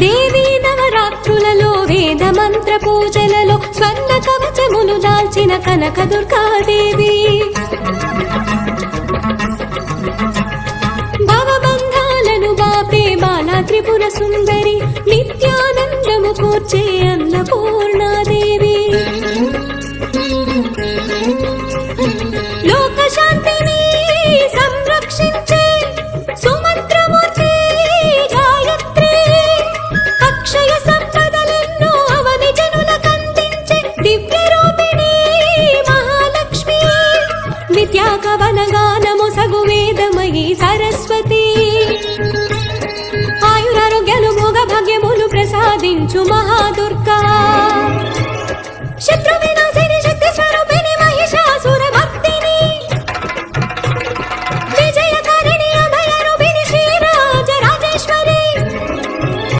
దేవీ నవరాత్రులలో వేద మంత్ర పూజలలో స్వర్ణ కవచములు దాల్చిన కనక దుర్గాదేవి భవబంధాలను బాపే బాలా త్రిపుర సుందరి నిత్యానందము కూర్చే అన్నపూర్ణ